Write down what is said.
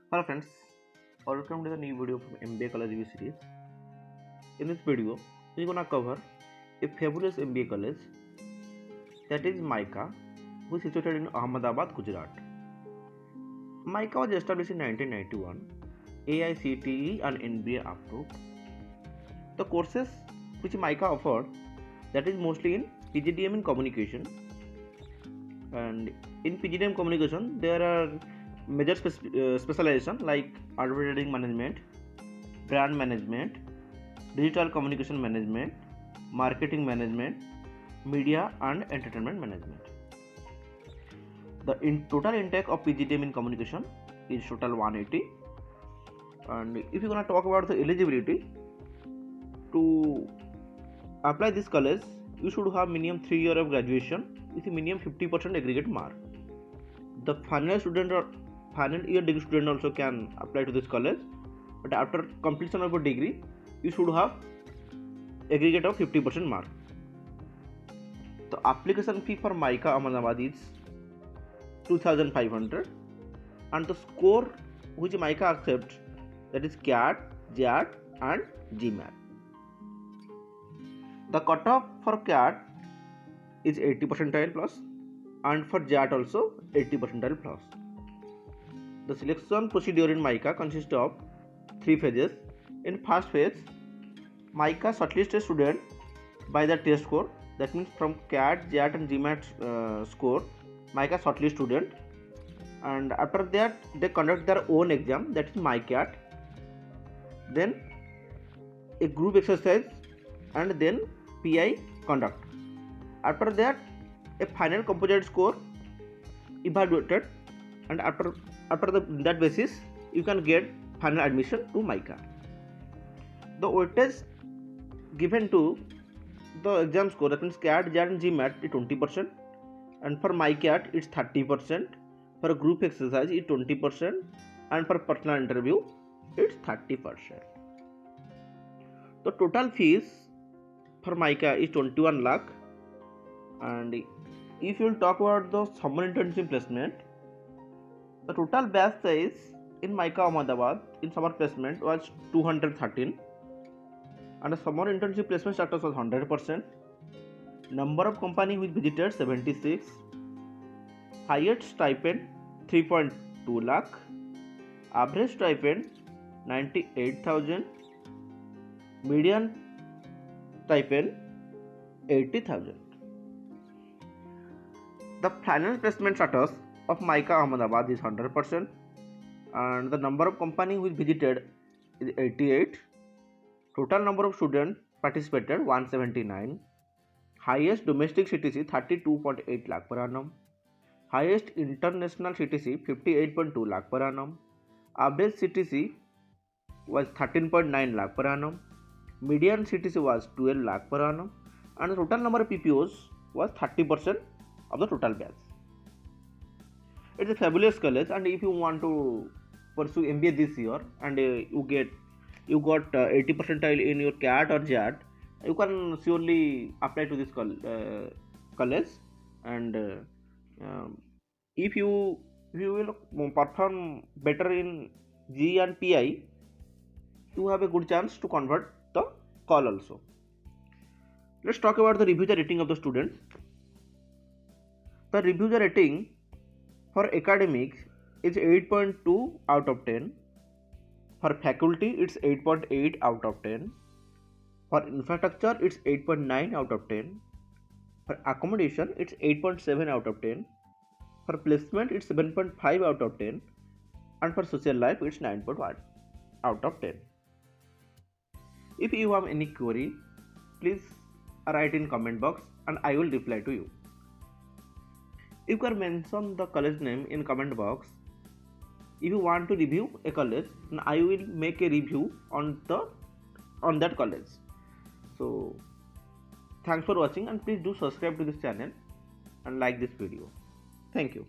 Hello friends, welcome to the new video from MBA College Review series. In this video, we're gonna cover a fabulous MBA college that is MICA, which is situated in Ahmedabad, Gujarat. MICA was established in 1991, AICTE and NBA approved. The courses which MICA offered, that is mostly in PGDM in communication, and in PGDM communication there are major specialization like advertising management, brand management, digital communication management, marketing management, media and entertainment management. The total intake of PGDM in communication is total 180. And if you're gonna talk about the eligibility to apply this college, you should have minimum 3 years of graduation with a minimum 50% aggregate mark. The final student or final year degree student also can apply to this college, but after completion of a degree you should have aggregate of 50% mark. The application fee for MICA Ahmedabad is 2500 and the score which MICA accepts, that is CAT, JAT and GMAT. The cutoff for CAT is 80 percentile plus and for JAT also 80 percentile plus. The selection procedure in MICA consists of 3 phases. In first phase, MICA shortlists a student by the test score, that means from CAT, JAT and GMAT score, MICA shortlist student, and after that they conduct their own exam, that is MICAT, then a group exercise and then PI conduct. After that a final composite score evaluated, and after that basis you can get final admission to MICA. The weightage given to the exam score, that means CAT, JAT and GMAT is 20%, and for MICAT it's 30%, for group exercise it's 20%, and for personal interview it's 30%. The total fees for MICA is 21 lakh. And if you will talk about the summer internship placement, the total batch size in MICA Ahmedabad in summer placement was 213, and the summer internship placement status was 100%. Number of company which visited 76, highest stipend 3.2 lakh, average stipend 98,000, median stipend 80,000. The final placement status of MICA Ahmedabad is 100%, and the number of company which visited is 88. Total number of students participated 179. Highest domestic CTC 32.8 lakh per annum. Highest international CTC 58.2 lakh per annum. Average CTC was 13.9 lakh per annum. Median CTC was 12 lakh per annum, and the total number of PPOs was 30% of the total batch. It's a fabulous college, and if you want to pursue MBA this year and you got 80 percentile in your CAT or JAT, you can surely apply to this college. And if you will perform better in G and PI, you have a good chance to convert the call also. Let's talk about the review rating of the students. The review rating for academics is 8.2 out of 10. For faculty it's 8.8 out of 10. For infrastructure it's 8.9 out of 10. For accommodation it's 8.7 out of 10. For placement it's 7.5 out of 10. And for social life it's 9.1 out of 10. If you have any query, please write in comment box and I will reply to you. You can mention the college name in comment box. If you want to review a college, then I will make a review on that college. So thanks for watching, and please do subscribe to this channel and like this video. Thank you.